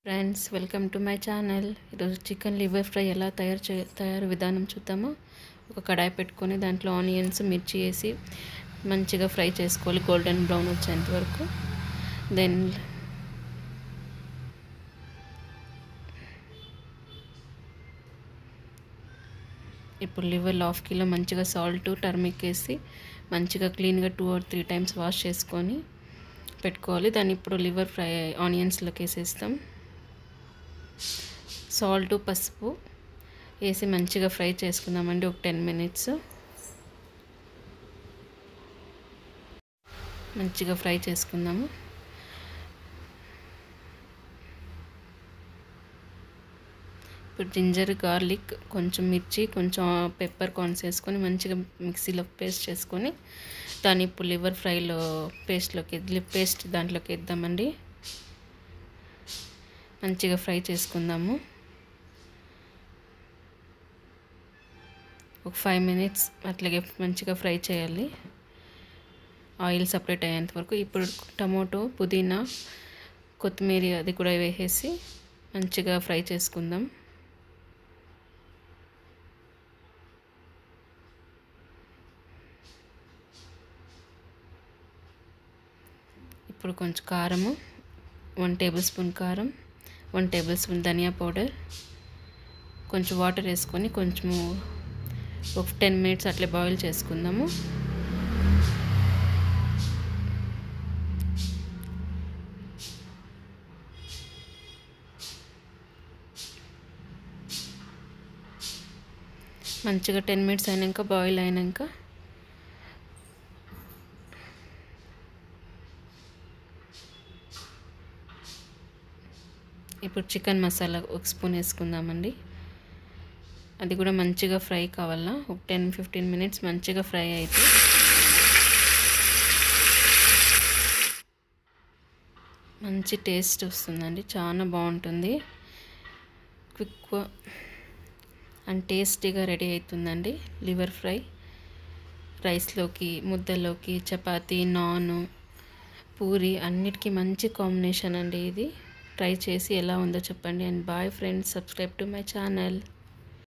Friends, welcome to my channel. ఈరోజు chicken liver fry ఎలా తయారు విధానం చూద్దాము. ఒక కడాయి పెట్టుకొని దాంట్లో ఆనియన్స్ మిర్చి వేసి మంచిగా ఫ్రై చేసుకోవాలి, గోల్డెన్ బ్రౌన్ వచ్చేంత వరకు. దెన్ ఇప్పుడు లివర్లో 1/2 కిలో మంచిగా సాల్ట్ టర్మిక్ వేసి మంచిగా క్లీన్గా 2 or 3 times వాష్ చేసుకొని పెట్టుకోవాలి. దాన్ని ఇప్పుడు లివర్ ఫ్రై ఆనియన్స్లోకి వేసేస్తాం. సాల్ట్ పసుపు వేసి మంచిగా ఫ్రై చేసుకుందామండి. ఒక 10 minutes మంచిగా ఫ్రై చేసుకుందాము. ఇప్పుడు జింజర్ గార్లిక్ కొంచెం మిర్చి కొంచెం పెప్పర్ కార్న్స్ వేసుకొని మంచిగా మిక్సీలో పేస్ట్ చేసుకొని దాన్ని ఇప్పుడు లివర్ ఫ్రైలో పేస్ట్ దాంట్లోకి వేద్దామండి. మంచిగా ఫ్రై చేసుకుందాము. ఒక 5 minutes అట్లాగే మంచిగా ఫ్రై చేయాలి, ఆయిల్ సపరేట్ అయ్యేంత వరకు. ఇప్పుడు టమోటో, పుదీనా, కొత్తిమీర అది కూడా వేసేసి మంచిగా ఫ్రై చేసుకుందాం. ఇప్పుడు కొంచెం కారము, 1 tablespoon కారం, 1 tablespoon ధనియా పౌడర్, కొంచెం వాటర్ వేసుకొని కొంచెము ఒక 10 minutes అట్లే బాయిల్ చేసుకుందాము. మంచిగా 10 minutes అయినాక బాయిల్ అయినాక ఇప్పుడు చికెన్ మసాలా 1 స్పూన్ వేసుకుందామండి. అది కూడా మంచిగా ఫ్రై కావాలా. ఒక 10-15 minutes మంచిగా ఫ్రై అయితే మంచి టేస్ట్ వస్తుందండి, చాలా బాగుంటుంది. క్విక్ అండ్ టేస్టీగా రెడీ అవుతుందండి లివర్ ఫ్రై. రైస్లోకి, ముద్దలోకి, చపాతీ, నాన్, పూరి అన్నిటికీ మంచి కాంబినేషన్ అండి ఇది. ట్రై చేసి ఎలా ఉందో చెప్పండి. And bye friends, subscribe to my channel.